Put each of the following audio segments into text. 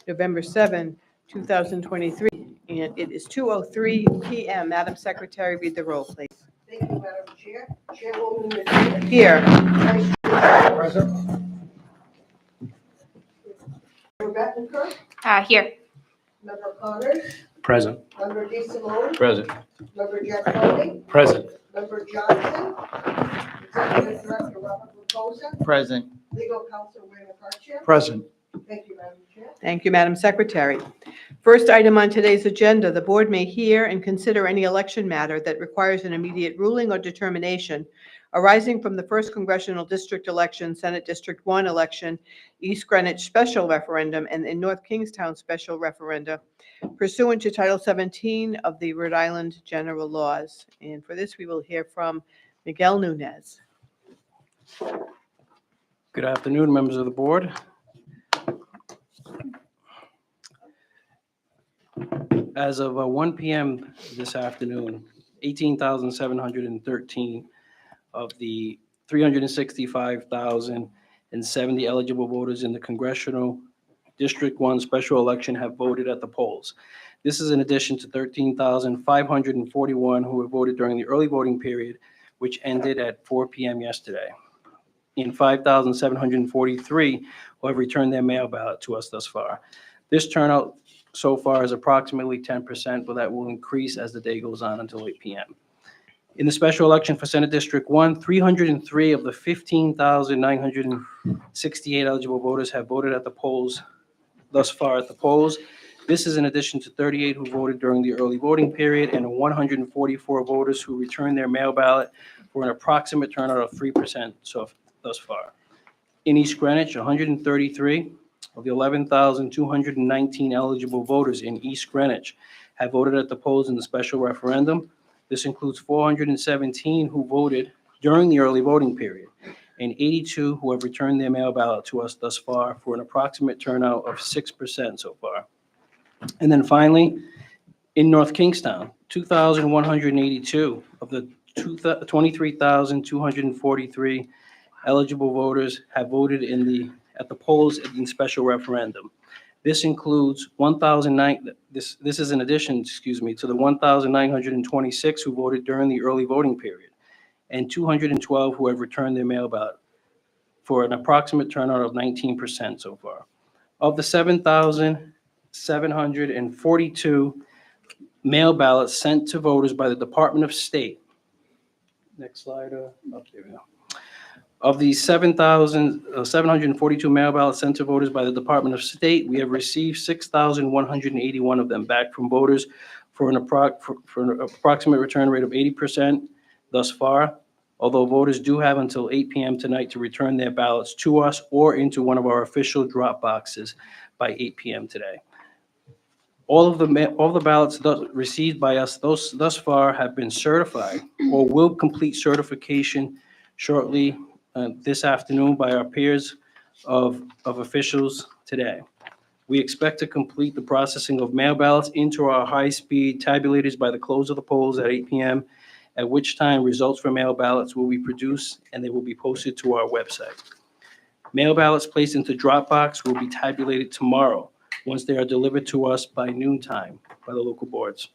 November 7, 2023, and it is 2:03 PM. Madam Secretary, read the roll, please. Thank you, Madam Chair. Chairwoman Medina. Here. Vice Chair Present. Rebecca Cook. Here. Member Connors. Present. Member DeSimone. Present. Member Gianfone. Present. Member Johnson. Executive Director Robert Raposa. Present. Legal Counsel Wayne McCarthy. Present. Thank you, Madam Chair. Thank you, Madam Secretary. First item on today's agenda, the board may hear and consider any election matter that requires an immediate ruling or determination arising from the First Congressional District election, Senate District 1 election, East Greenwich special referendum, and in North Kingstown special referenda pursuant to Title 17 of the Rhode Island General Laws. And for this, we will hear from Miguel Nunez. Good afternoon, members of the board. As of 1 p.m. this afternoon, 18,713 of the 365,070 eligible voters in the Congressional District 1 special election have voted at the polls. This is in addition to 13,541 who have voted during the early voting period, which ended at 4 p.m. yesterday, and 5,743 who have returned their mail ballot to us thus far. This turnout so far is approximately 10%, but that will increase as the day goes on until 8 p.m. In the special election for Senate District 1, 303 of the 15,968 eligible voters have voted at the polls thus far at the polls. This is in addition to 38 who voted during the early voting period and 144 voters who returned their mail ballot, for an approximate turnout of 3% thus far. In East Greenwich, 133 of the 11,219 eligible voters in East Greenwich have voted at the polls in the special referendum. This includes 417 who voted during the early voting period and 82 who have returned their mail ballot to us thus far, for an approximate turnout of 6% so far. And then finally, in North Kingstown, 2,182 of the 23,243 eligible voters have voted at the polls in special referendum. This includes 1,009. This is in addition, to the 1,926 who voted during the early voting period, and 212 who have returned their mail ballot, for an approximate turnout of 19% so far. Of the 7,742 mail ballots sent to voters by the Department of State. Next slide. There we go. Of the 7,742 mail ballots sent to voters by the Department of State, we have received 6,181 of them back from voters, for an approximate return rate of 80% thus far, although voters do have until 8 p.m. tonight to return their ballots to us or into one of our official drop boxes by 8 p.m. today. All the ballots received by us thus far have been certified or will complete certification shortly this afternoon by our peers of officials today. We expect to complete the processing of mail ballots into our high-speed tabulators by the close of the polls at 8 p.m., at which time results for mail ballots will be produced and they will be posted to our website. Mail ballots placed into Dropbox will be tabulated tomorrow once they are delivered to us by noontime by the local boards.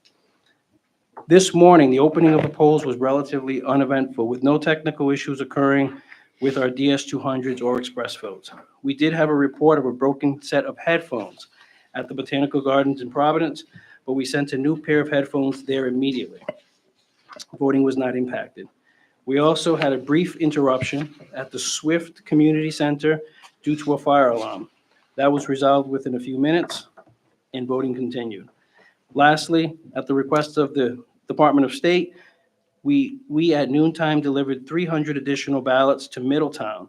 This morning, the opening of the polls was relatively uneventful, with no technical issues occurring with our DS200s or express votes. We did have a report of a broken set of headphones at the Botanical Gardens in Providence, but we sent a new pair of headphones there immediately. Voting was not impacted. We also had a brief interruption at the Swift Community Center due to a fire alarm. That was resolved within a few minutes, and voting continued. Lastly, at the request of the Department of State, we at noontime delivered 300 additional ballots to Middletown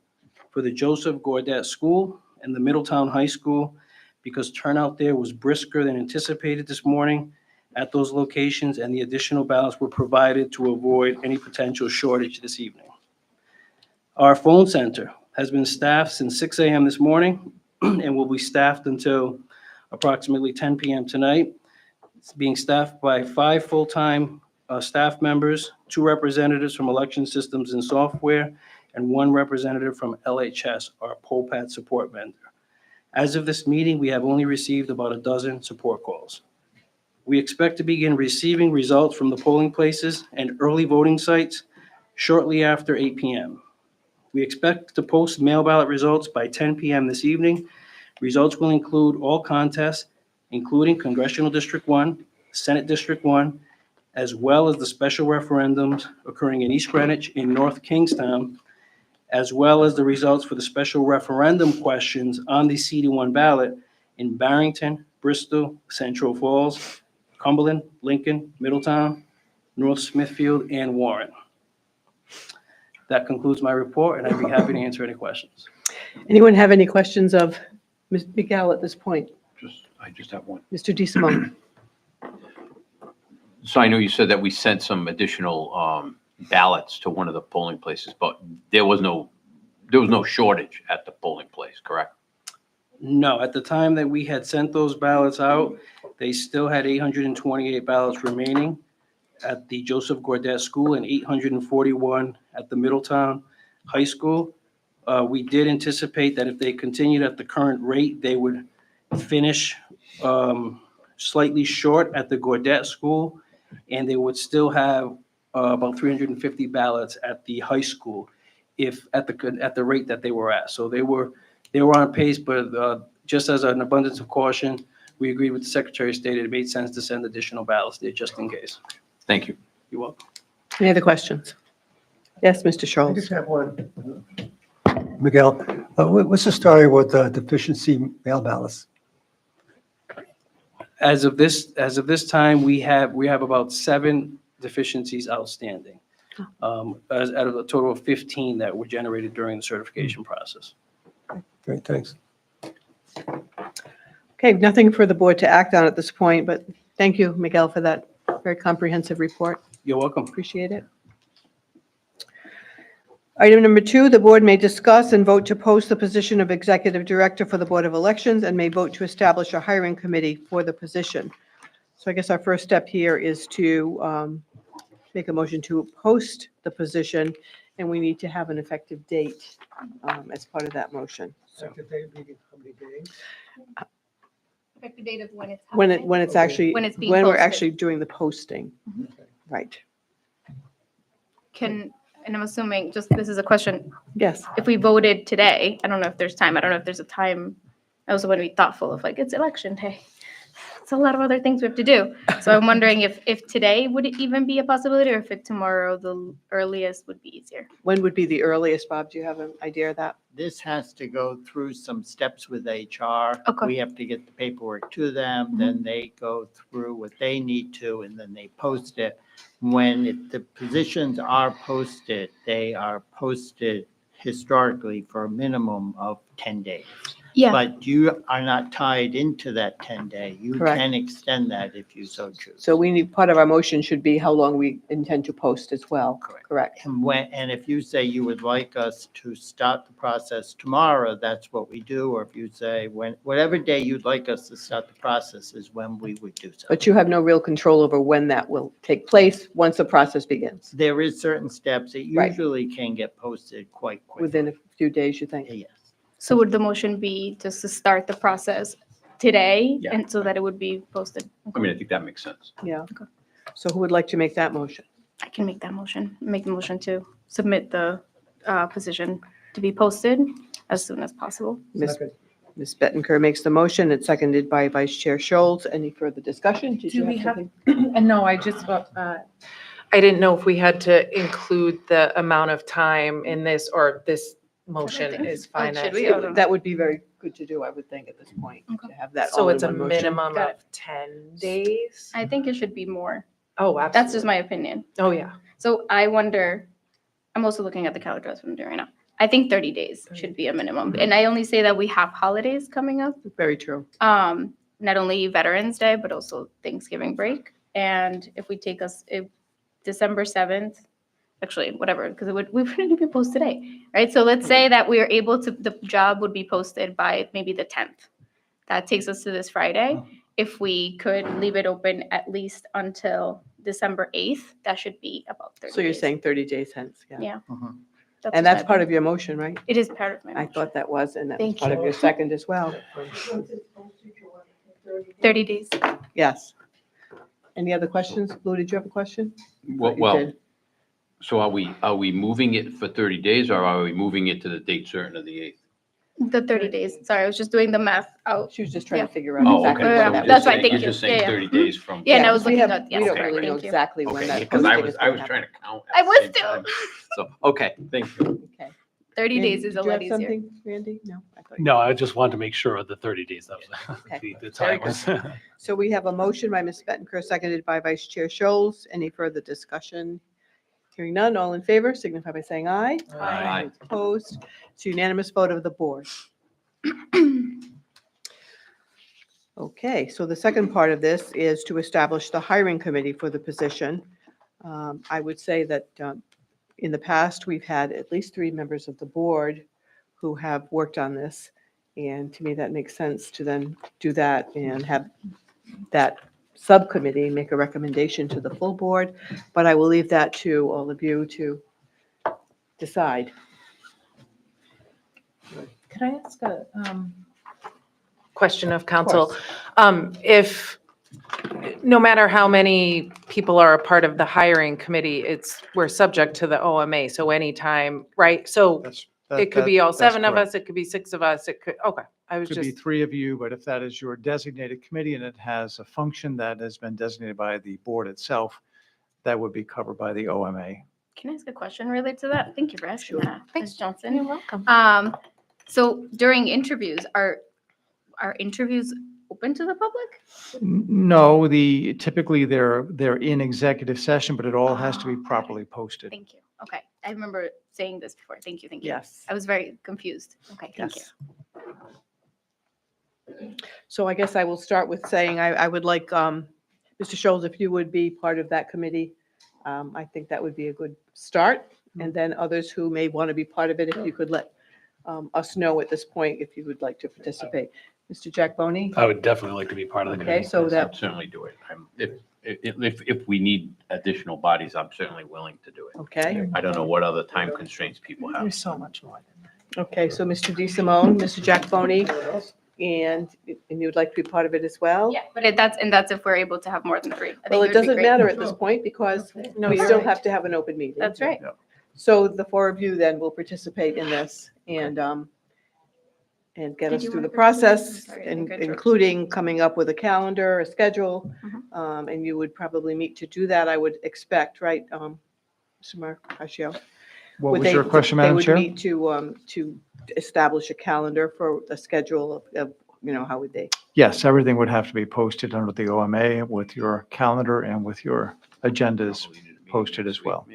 for the Joseph Gaudet School and the Middletown High School, because turnout there was brisker than anticipated this morning at those locations, and the additional ballots were provided to avoid any potential shortage this evening. Our phone center has been staffed since 6 a.m. this morning and will be staffed until approximately 10 p.m. tonight. It's being staffed by 5 full-time staff members, 2 representatives from Election Systems and Software, and 1 representative from LHS, our POLPAT support vendor. As of this meeting, we have only received about a dozen support calls. We expect to begin receiving results from the polling places and early voting sites shortly after 8 p.m. We expect to post mail ballot results by 10 p.m. this evening. Results will include all contests, including Congressional District 1, Senate District 1, as well as the special referendums occurring in East Greenwich, in North Kingstown, as well as the results for the special referendum questions on the CD1 ballot in Barrington, Bristol, Central Falls, Cumberland, Lincoln, Middletown, North Smithfield, and Warren. That concludes my report, and I'd be happy to answer any questions. Anyone have any questions of Ms. Miguel at this point? I just have one. Mr. DeSimone? So I know you said that we sent some additional ballots to one of the polling places, but there was no shortage at the polling place, correct? No, at the time that we had sent those ballots out, they still had 828 ballots remaining at the Joseph Gordet School and 841 at the Middletown High School. We did anticipate that if they continued at the current rate, they would finish slightly short at the Gordet School, and they would still have about 350 ballots at the high school if at the rate that they were at. So they were on pace, but just as an abundance of caution, we agreed with the Secretary of State. It made sense to send additional ballots there just in case. Thank you. You're welcome. Any other questions? Yes, Mr. I Schultz? just have one. Miguel, what's the story with deficiency mail ballots? As of this time, we have about 7 deficiencies outstanding, out of a total of 15 that were generated during the certification process. Great, thanks. Okay, nothing for the board to act on at this point, but thank you, Miguel, for that very comprehensive report. You're welcome. Appreciate it. Item number 2, the board may discuss and vote to post the position of Executive Director for the Board of Elections and may vote to establish a hiring committee for the position. So I guess our first step here is to make a motion to post the position, and we need to have an effective date as part of that motion. So Effective date being how many days? Effective date of when it's when happening. it's actually, When it's being when we're posted. actually doing the posting. Right. And I'm assuming, just this is a question, Yes. if we voted today, I don't know if there's time, I don't know if there's a time. I also want to be thoughtful of like, it's election day. It's a lot of other things we have to do. So I'm wondering if today would it even be a possibility, or if tomorrow the earliest would be easier? When would be the earliest, Bob? Do you have an idea of that? This has to go through some steps with HR. Okay. We have to get the paperwork to them, then they go through what they need to, and then they post it. When the positions are posted, they are posted historically for a minimum of 10 days. Yeah, But you are not tied into that 10-day. You Correct. can extend that if you so choose. So we need, part of our motion should be how long we intend to post as well. Correct. Correct. And if you say you would like us to start the process tomorrow, that's what we do. Or if you say whatever day you'd like us to start the process is when we would do so. But you have no real control over when that will take place once the process begins, There is certain steps that Right. usually can get posted quite quickly. within a few days, you think? Yes. so would the motion be just to start the process today, Yeah. and so that it would be posted? I mean, I think that makes sense. Yeah. Okay. So who would like to make that motion? I can make that motion, make the motion to submit the position to be posted as soon as possible. Ms. Second. Ms. Bettenker makes the motion. It's seconded by Vice Chair Schultz. Any further discussion? Did Do you we have have, something? and no, I just, I didn't know if we had to include the amount of time in this, or this motion think- is oh, fine. should as- we? I don't know. That would be very good to do, I would think, at this point, Okay. to have that So all in it's a one motion. minimum Got of 10 days? I think it should be more. Oh, absolutely. That's just my opinion. Oh, yeah. So I wonder, I'm also looking at the calendar, that's what I'm doing right now. I think 30 days should be a minimum. And I only say that we have holidays coming up. Very true. Not only Veterans Day, but also Thanksgiving break. And if we take us December 7th, actually, whatever, because we wouldn't even post today, right? So let's say that we are able to, the job would be posted by maybe the 10th. That takes us to this Friday. If we could leave it open at least until December 8th, that should be about 30 So you're days. saying 30 days hence, yeah. Yeah. Mhm. And that's part of your motion, right? It is part of my I motion. thought that was, and that was Thank part of you. your second as well. Once it's posted, you want it for 30 days. Yes. Any other questions? Lou, did you have a question? Well, You well, did. so are we moving it for 30 days or are we moving it to the date certain of the 8th? The 30 days. Sorry, I was just doing the math out. She was just trying to Yeah. figure out Oh, exactly. okay. Yeah, So when we're that that's just fine, saying, thank you're you. just saying Yeah, yeah. 30 days from. Yeah, and I was we looking have- at, We yes, don't correct, really know thank you. exactly when Okay, that because I posting was is gonna trying happen. to count I at the was same too. time. So, okay, thank you. Okay. 30 Randy, days is a did you lot have easier. something, Randy? No? I thought you- No, I just wanted to make sure of the 30 days. That was Okay. the Very time good. was. So we have a motion by Ms. Bettenker, seconded by Vice Chair Scholes. Any further discussion? Hearing none, all in favor, signify by saying aye. Aye. Those opposed? It's a unanimous vote of the board. Okay, so the second part of this is to establish the hiring committee for the position. I would say that in the past, we've had at least 3 members of the board who have worked on this. And to me, that makes sense to then do that and have that subcommittee make a recommendation to the full board. But I will leave that to all of you to decide. Can I ask a question of council? course. If, no matter how many people are a part of the hiring committee, we're subject to the OMA, so anytime, right? So it could be all 7 of us, it could be 6 of us, it could, okay. I was Could be just, 3 of you, but if that is your designated committee and it has a function that has been designated by the board itself, that would be covered by the OMA. Can I ask a question related to that? Thank you for asking that, Ms. Johnson. you're welcome. So during interviews, are interviews open to the public? No, typically they're in executive session, but it all has to be Oh, got it. properly posted. Thank you. Okay, I remember saying this before. Thank you, thank you. Yes. I was very confused. Okay, thank you. Yes. So I guess I will start with saying I would like, Mr. Scholes, if you would be part of that committee, I think that would be a good start. And then others who may want to be part of it, if you could let us know at this point if you would like to participate. Mr. Jack Boney? I would definitely like to be part of the Okay, committee. so I'd that, certainly do it. If we need additional bodies, I'm certainly willing to do it. okay. I don't know what other time constraints people have. There's so much more than that. Okay, so Mr. D. Simone, Mr. Jack Boney, and you would like to be part of it as well? Yeah, but that's if we're able to have more than 3. I think Well, it would be doesn't great. matter at this point because No, we you're still right. have to have an open meeting. That's right. So the 4 of you then will participate in this and get Did us you through wanna the participate? I'm process, sorry, I think I interrupted. including coming up with a calendar, a schedule. Mhm. And you would probably meet to do that, I would expect, right, Mr. Marcaccio? What Would was they- your question, Madam Chair? They would meet to establish a calendar for a schedule of, how would they? Yes, everything would have to be posted under the OMA with your calendar and with your agendas posted as well.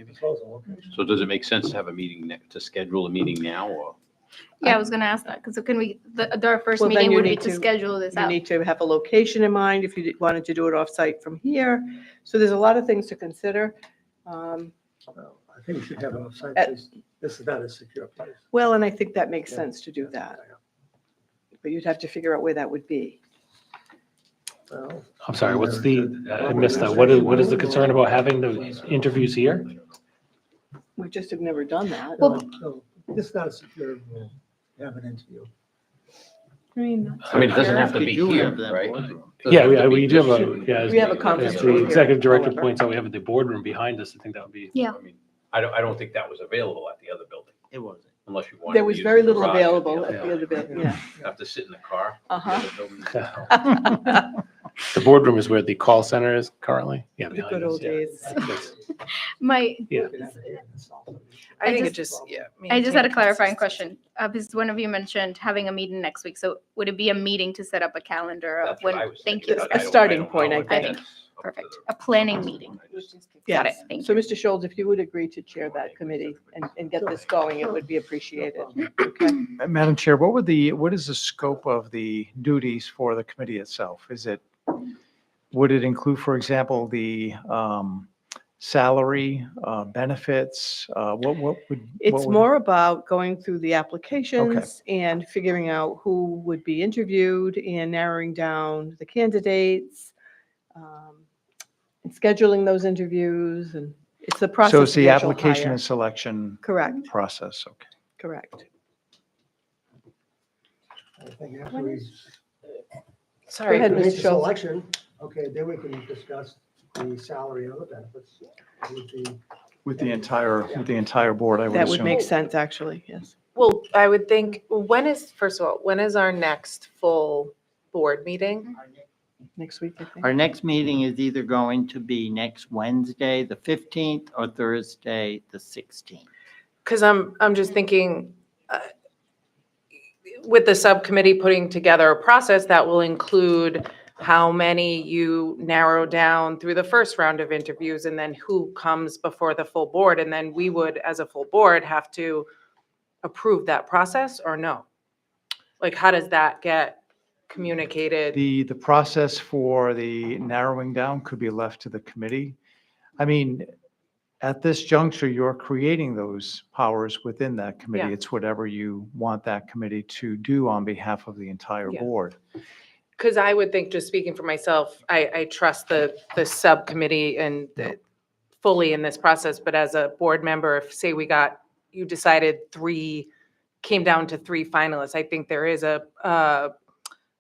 So does it make sense to have a meeting, to schedule a meeting now or? Yeah, I was gonna ask that, because can our first Well, then meeting you would be need to to- schedule this You out. need to have a location in mind if you wanted to do it off-site from here. So there's a lot of things to consider. I think we should have an offsite. At- This is not a secure place. Well, and I think that makes sense to do that, but you'd have to figure out where that would be. I'm sorry, I missed that. What is the concern about having the interviews here? We just have never done that. Well- This is not a secure, have an interview. I mean, I mean, it doesn't have to be We do here, have that right? boardroom. Yeah, Doesn't have to be we do have just- yeah. We have a conference As room the here, executive director however. points out, we have the boardroom behind us. I think that would be. Yeah. I mean, I don't think that was available at the other building, It wasn't. unless you wanted. there to was use very the little garage available at at the other building, yeah. You have to sit in the car. Uh-huh. The boardroom is where the call center is currently. Yeah, The behind good us, old yeah. days. Yes. My, Yeah. I think it just- just, yeah. I just had a maintain clarifying consistency. question, because one of you mentioned having a meeting next week, so would it be a meeting to set up a calendar of That's what when? I was Thank thinking. you. I don't- starting I don't point, know. I think. That's up to Perfect. the- A planning meeting. I just- Got it, Yes. thank So, you. Mr. Scholes, if you would agree to chair that committee and get this going, it would be appreciated. Okay. Madam Chair, what is the scope of the duties for the committee itself? Would it include, for example, the salary, benefits? What would? It's more about going through the applications and figuring out who would be interviewed and narrowing down the candidates, and scheduling those interviews. And It's the process So of it's the the actual application hire. and selection Correct, process, okay. correct. I think after we Sorry. ahead, make Mr. the Schultz. selection, okay, then we can discuss the salary and other benefits. It would be- With the entire board, I would That would assume. make sense, actually, yes. Well, I would think, first of all, when is our next full board meeting? Next week, I think. Our next meeting is either going to be next Wednesday, the 15th, or Thursday, the 16th. Because I'm just thinking, with the subcommittee putting together a process that will include how many you narrow down through the first round of interviews, and then who comes before the full board, and then we would, as a full board, have to approve that process or no? Like, how does that get communicated? The process for the narrowing down could be left to the committee. I mean, at this juncture, you're creating those powers within that committee. Yeah. It's whatever you want that committee to do on behalf of the entire Yeah. board. Because I would think, just speaking for myself, I trust the subcommittee and fully in this process, but as a board member, if, say, you decided came down to 3 finalists, I think there is a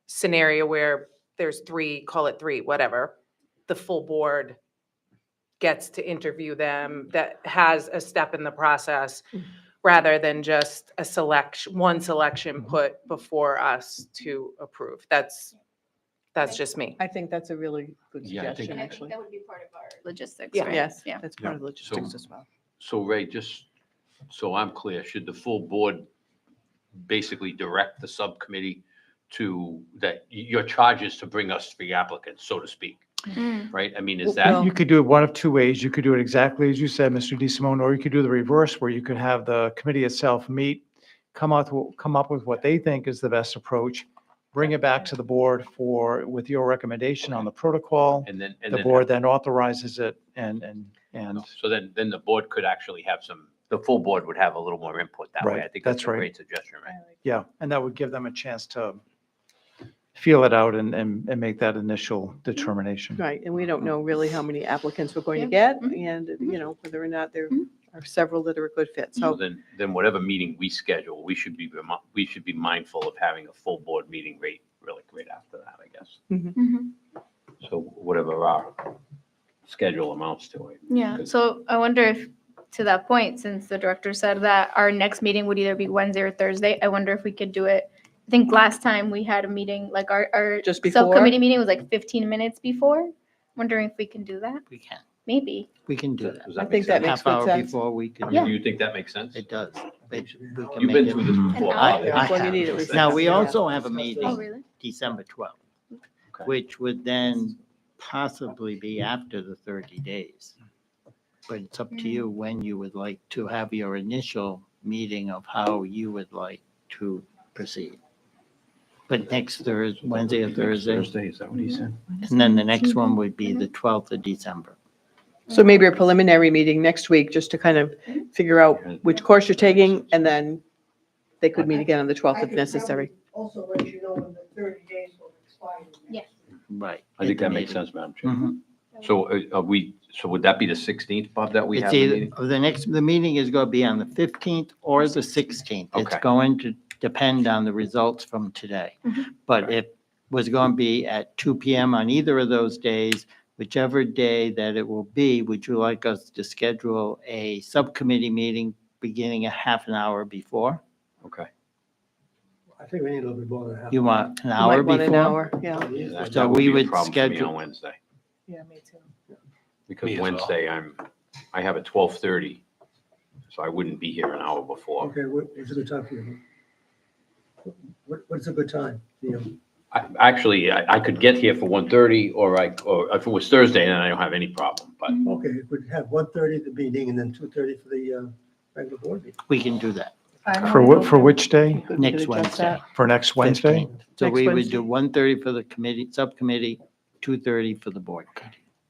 scenario where there's 3, call it 3, whatever, the full board gets to interview them, that has a step in the process, rather than just one selection put before us to approve. That's just me. I think that's a really good Yeah, I think- suggestion, And I think actually. that would be part of our logistics, Yeah. right? Yes, Yeah. that's part of the logistics as well. So Ray, just so I'm clear, should the full board basically direct the subcommittee that your charge is to bring us 3 applicants, so to speak, Mm. right? I mean, is Well- that, You could do it one of 2 ways. You could do it exactly as you said, Mr. DeSimone, or you could do the reverse, where you could have the committee itself meet, come up with what they think is the best approach, bring it back to the board with your recommendation on the protocol. and then, The board then authorizes it and so then the board could actually the full board would have a little more input that way. Right, I think that's that's a right. great suggestion, right? yeah, and that would give them a chance to feel it out and make that initial determination. Right, and we don't know really how many applicants we're going to Yeah. get, Mhm. and, whether or not there Mhm. are several that are a good fit, So so. then whatever meeting we schedule, we should be mindful of having a full board meeting right after that, I guess. Mhm. So whatever our schedule amounts to. Yeah, so I wonder if, to that point, since the director said that our next meeting would either be Wednesday or Thursday, I wonder if we could do it. I think last time we had a meeting, like our Just before? subcommittee meeting was like 15 minutes before. Wondering if we can do that, We can, maybe. we can do that. Does I that make think that sense? makes Half good hour sense. before we could. Yeah. Do you think that makes sense? It does. We can You've make been it- through this before. hour? I That's what you have. need, at least. Now, we Yeah. also have a Oh, meeting really? December 12th, Okay. which would then possibly be after the 30 days. But it's up to you when you would like to have your initial meeting of how you would like to proceed. But next Thursday, Wednesday or Thursday, Is that what he said? and then the next one would be the 12th of December. So maybe a preliminary meeting next week, just to kind of figure out which course you're taking, and then they could meet again on the 12th if necessary. Also let you know when the 30 days will expire. Yeah. Right. I think at the that makes meeting. sense, Madam Chair. Mhm. So would that be the 16th, Bob, that we have It's the either, meeting? the meeting is going to be on the 15th or the 16th. It's Okay. going to depend on the results from today. Mhm. But it was going to be at 2 PM on either of those days, whichever day that it will be. Would you like us to schedule a subcommittee meeting beginning a half an hour before? Okay. I think we need a little bit more than half. You want an You hour might want an before? hour, yeah. Yeah, that- So that would we be a would problem for me schedule- on Wednesday, Yeah, me too. because Me as well. Wednesday I have a 12:30, so I wouldn't be here an hour before. Okay, what's a good time for you? What's a good time for you? Actually, I could get here for 1:30, or if it was Thursday, then I don't have any problem, but Okay, we'd have 1:30 the meeting and then 2:30 for the regular board meeting. We can do that. For which day? We could Next adjust Wednesday. that. For next Wednesday? 15th. So Next we would Wednesday. do 1:30 for the committee, subcommittee, 2:30 for the board.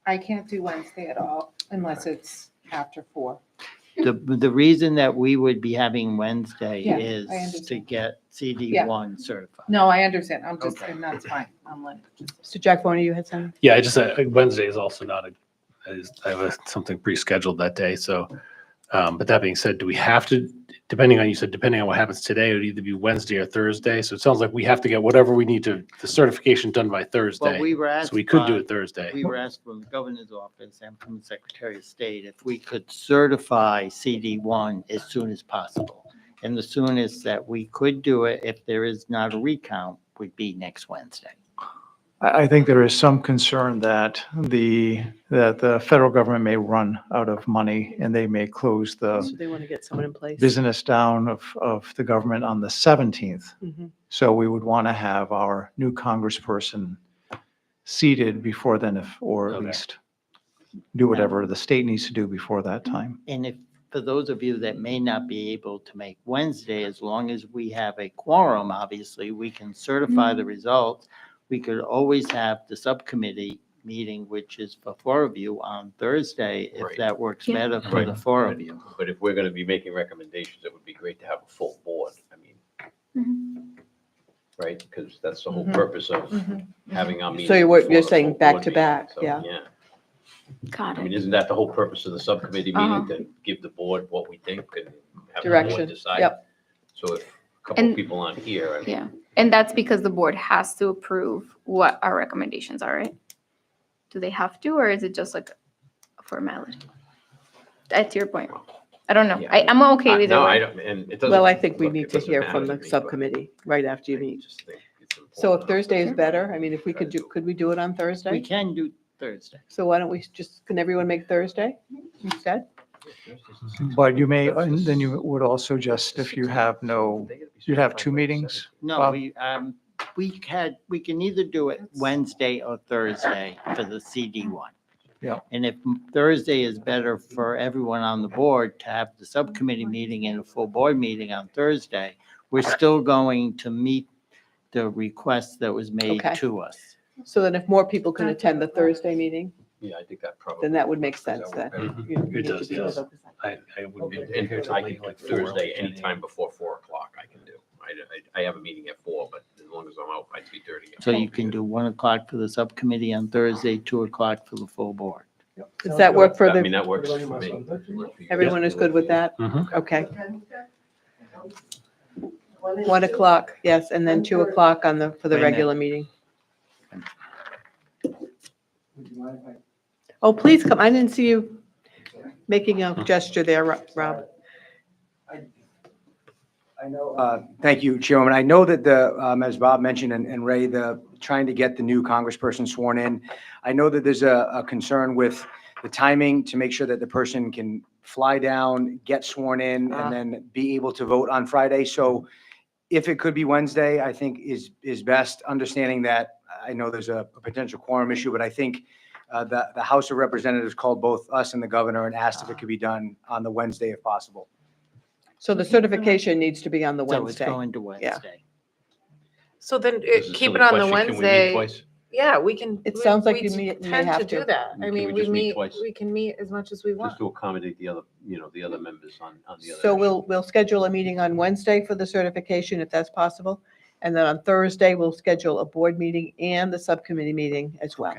I can't do Wednesday at all unless it's after 4. The reason that we would be having Wednesday Yeah, I is to understand. get CD1 certified. No, I understand. I'm just, Okay. and that's fine. I'm like, Mr. Jack Boney, you had something? Yeah, I just, Wednesday is also not I have something pre-scheduled that day, so, but that being said, do we have to, depending on, you said depending on what happens today, it would either be Wednesday or Thursday, so it sounds like we have to get whatever we need to, the certification done by Well, Thursday. we were asked. So we could do by- it Thursday. We were asked from the governor's office and from the Secretary of State if we could certify CD1 as soon as possible. And the soonest that we could do it, if there is not a recount, would be next Wednesday. I think there is some concern that the federal government may run out of money and they may close So the they want to get someone in place. business down of the government on the 17th. Mhm. So we would want to have our new congressperson seated before then, or at Okay. least do whatever the state needs to do before that time. And if, for those of you that may not be able to make Wednesday, as long as we have a quorum, obviously, we can certify the results. We could always have the subcommittee meeting, which is for four of you on Thursday, if Right. that works Yeah. better for the four of you. But if we're gonna be making recommendations, it would be great to have a full board. I mean, Mhm. right? Because that's the whole Mhm. purpose of Mhm. having our meetings. So you're before the saying full back board to meeting. back, So, yeah. Got I mean, it. isn't that the whole purpose of the subcommittee Uh-huh. meeting, to give the board what we think and have the Direction, board decide? yep. So if a couple of And- people aren't here, I mean, Yeah, and that's because the board has to approve what our recommendations are, right? Do they have to, or is it just like a formality? That's your point. I don't know. Yeah. I'm okay with no, either I way. don't, and it doesn't. Well, I think we look, need it to doesn't hear matter from to the me, but subcommittee right after you I meet. just think it's So if important Thursday is enough. better, I mean, if we could do, could we do it on We Thursday? can do Thursday. So why don't we just, can everyone make Thursday instead? But you may, and then you would also just, if you have no, you'd have two meetings? No, Bob? we can either do it Wednesday or Thursday for the CD1. Yeah. And if Thursday is better for everyone on the board to have the subcommittee meeting and a full board meeting on Thursday, we're still going to meet the request that was made Okay. to us. So that if more people can attend the Thursday meeting, Yeah, I think that probably. then that would make sense then. Mhm. You- you It need to does, do yes. it. I wouldn't be And here till I late, can like do 4, Thursday, 10 anytime before 4 o'clock I can do. I have a meeting at 4, but as long as I'm out by 3:30. So you can do 1 o'clock for the subcommittee on Thursday, 2 o'clock for the full board. Does that work for I mean, the, that works for me. everyone is good with that? Mhm. Okay. 1 o'clock, yes, and then 2 o'clock on the, for the Wait a minute. regular meeting. Oh, please come, I didn't see you making a gesture there, Rob. I know, thank you, Chairwoman. I know that as Bob mentioned and Ray, trying to get the new congressperson sworn in. I know that there's a concern with the timing to make sure that the person can fly down, get sworn in, Ah. and then be able to vote on Friday. So if it could be Wednesday, I think is best, understanding that I know there's a potential quorum issue, but I think the House of Representatives called both us and the governor and asked if it could be done on the Wednesday if possible. So the certification needs to be on the So it's Wednesday. going to Wednesday. So then This is a keep silly it on the question. Can we meet Wednesday. twice? Yeah, we can. It we- sounds like we you may tend have to do to. that. I Can mean, we we just meet meet, twice? we can meet as much as we want. Just to accommodate the other, the other members on the other. So issue. we'll schedule a meeting on Wednesday for the certification, if that's possible. And then on Thursday, we'll schedule a board meeting and the subcommittee meeting as well.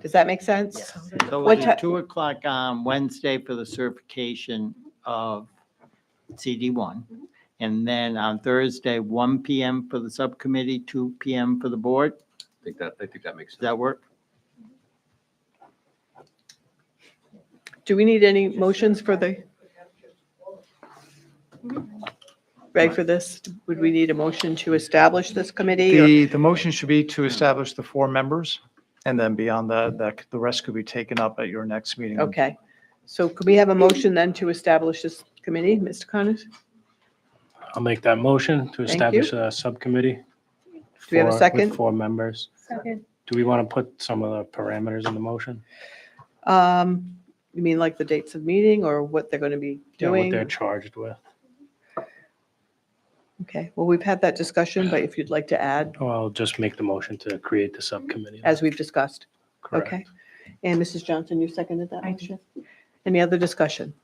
Does that make sense? Yes. So What we'll do ti- 2 o'clock on Wednesday for the certification of CD1. And then on Thursday, 1 PM for the subcommittee, 2 PM for the board. I think that makes Does sense. that work? Do we need any motions for the? Ray, for this, would we need a motion to establish this committee? or- The motion should be to establish the 4 members, and then beyond that, the rest could be taken up at your next meeting. Okay, so could we have a motion then to establish this committee, Mr. Connors? I'll make that motion to you. establish a subcommittee. we have a for- second? With 4 members. Second. Do we want to put some of the parameters in the motion? You mean like the dates of meeting or what they're going to be Yeah, what they're doing? charged with. Okay, well, we've had that discussion, but if you'd like to add, Or I'll just make the motion to create the subcommittee. as we've discussed. Correct. Okay. And Mrs. Johnson, you seconded that motion? Any other discussion?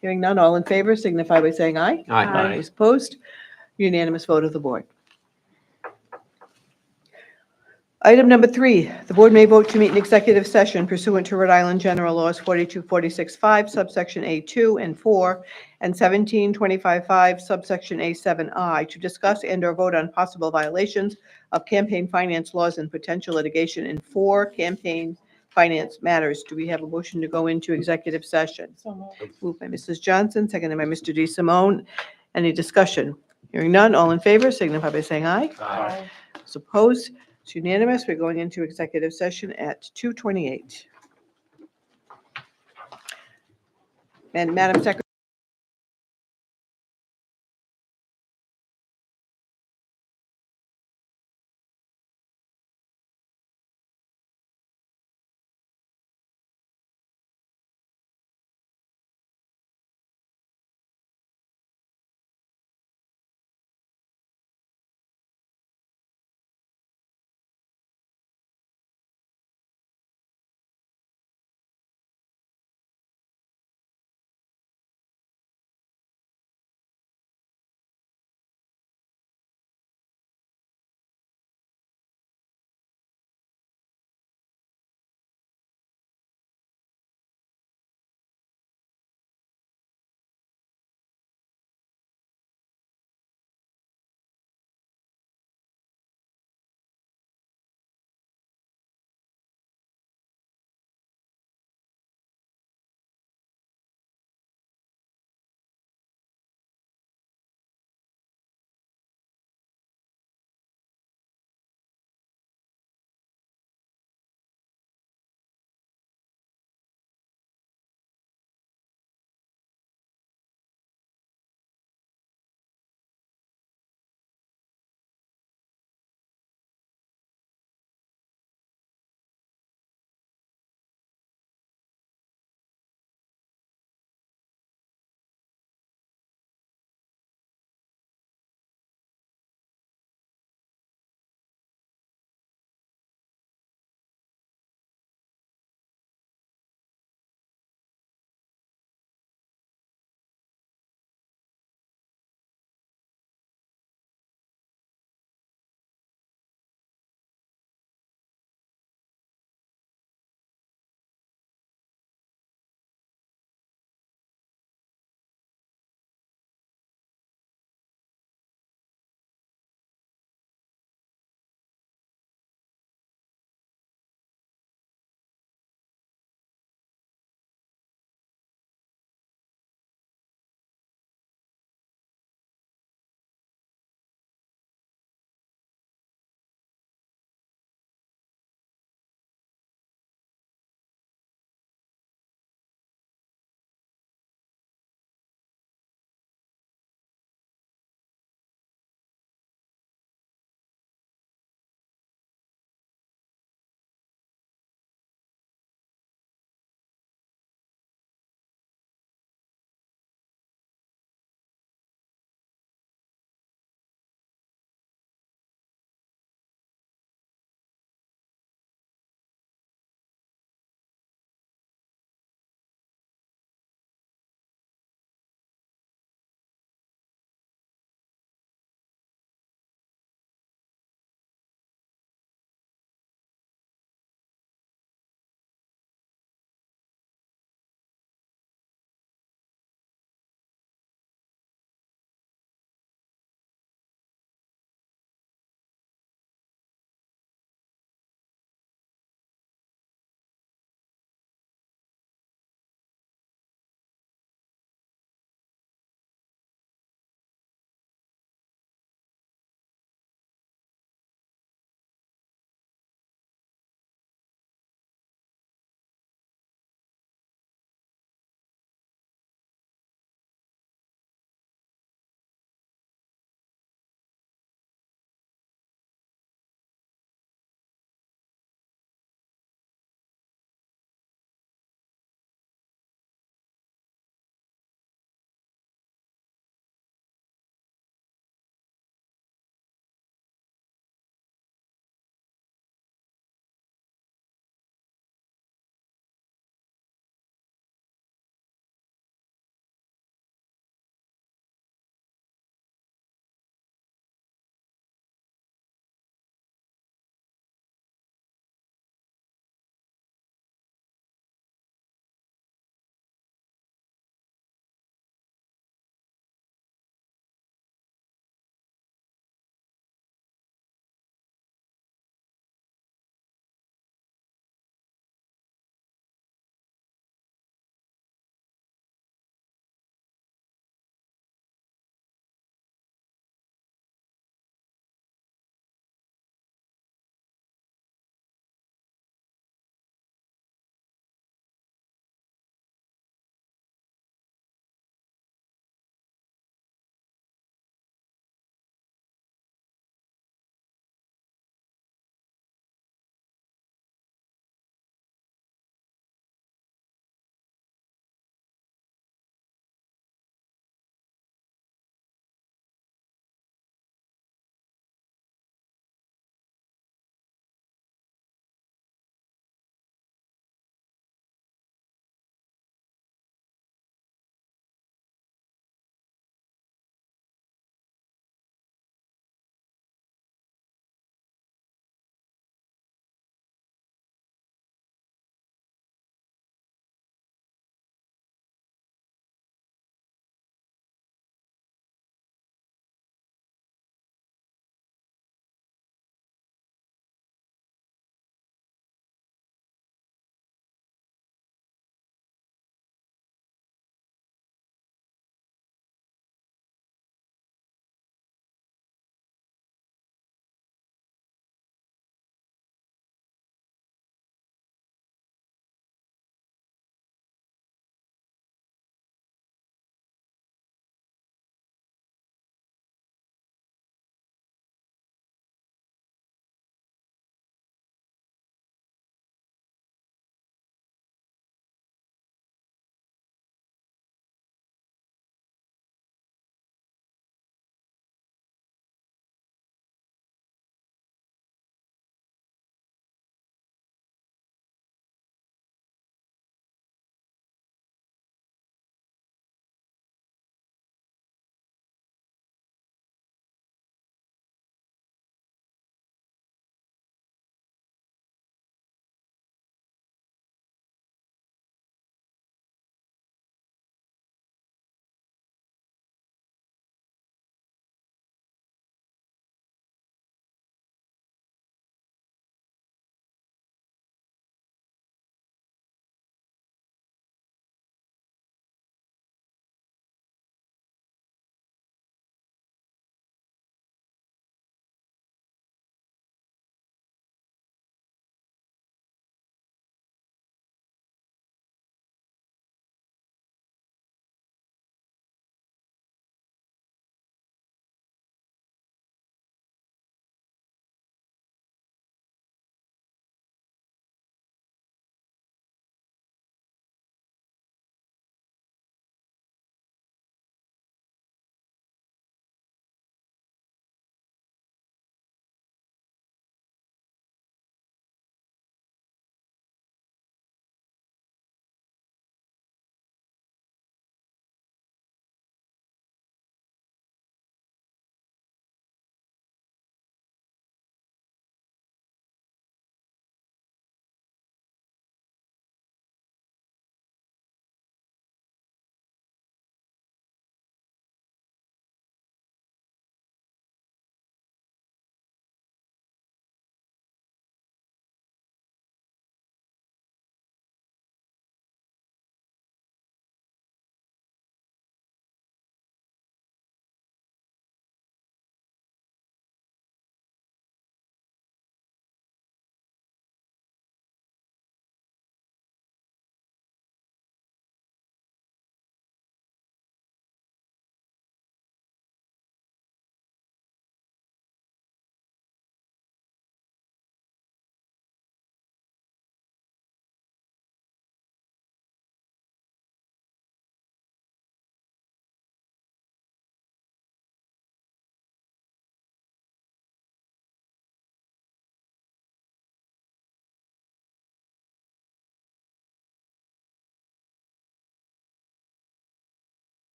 Hearing none, all in favor signify by saying aye. Aye. Those opposed? Unanimous vote of the board. Item number 3, the board may vote to meet in executive session pursuant to Rhode Island General Laws 42465, subsection A2 and 4, and 17255, subsection A7I, to discuss and/or vote on possible violations of campaign finance laws and potential litigation in 4 campaign finance matters. Do we have a motion to go into executive session? Moved by Mrs. Johnson, seconded by Mr. DeSimone. Any discussion? Hearing none, all in favor signify by saying aye. Aye. Those opposed? It's unanimous. We're going into executive session at 2:28. And Madam Secretary.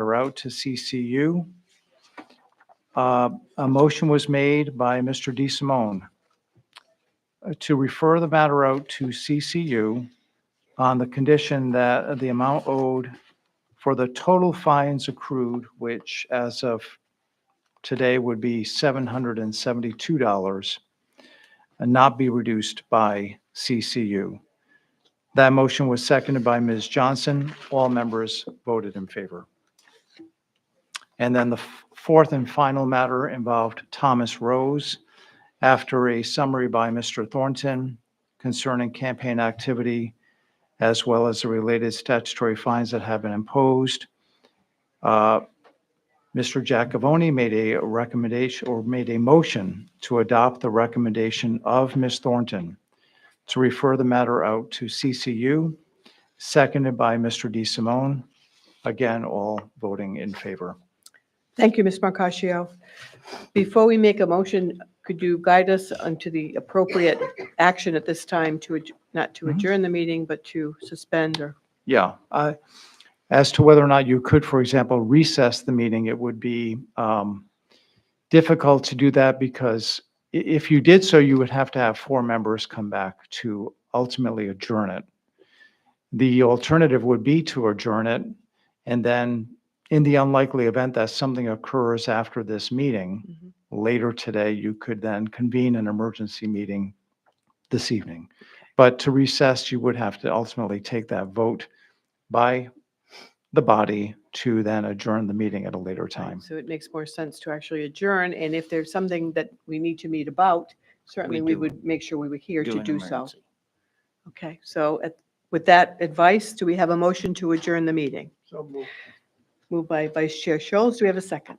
out to CCU. A motion was made by Mr. DeSimone to refer the matter out to CCU on the condition that the amount owed for the total fines accrued, which as of today would be $772, and not be reduced by CCU. That motion was seconded by Ms. Johnson. All members voted in favor. And then the fourth and final matter involved Thomas Rose. After a summary by Mr. Thornton concerning campaign activity, as well as the related statutory fines that have been imposed, Mr. Giacavone made a recommendation or made a motion to adopt the recommendation of Ms. Thornton to refer the matter out to CCU, seconded by Mr. DeSimone. Again, all voting in favor. Thank you, Ms. Marcaccio. Before we make a motion, could you guide us onto the appropriate action at this time to, not to adjourn the meeting, but to suspend or? Yeah. As to whether or not you could, for example, recess the meeting, it would be difficult to do that because if you did so, you would have to have 4 members come back to ultimately adjourn it. The alternative would be to adjourn it, and then in the unlikely event that something occurs after this meeting, later today, you could then convene an emergency meeting this evening. But to recess, you would have to ultimately take that vote by the body to then adjourn the meeting at a later time. So it makes more sense to actually adjourn, and if there's something that we need to meet about, certainly we would make sure we were here to an do so. emergency. Okay, so with that advice, do we have a motion to adjourn the meeting? So moved. Moved by Vice Chair Schultz. Do we have a second?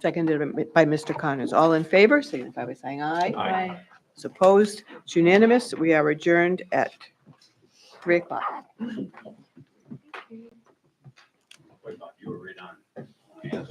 Seconded by Mr. Connors. All in favor, signify by saying aye. Aye. It's opposed. It's unanimous. We are adjourned at 3 o'clock. You were right on. Yes.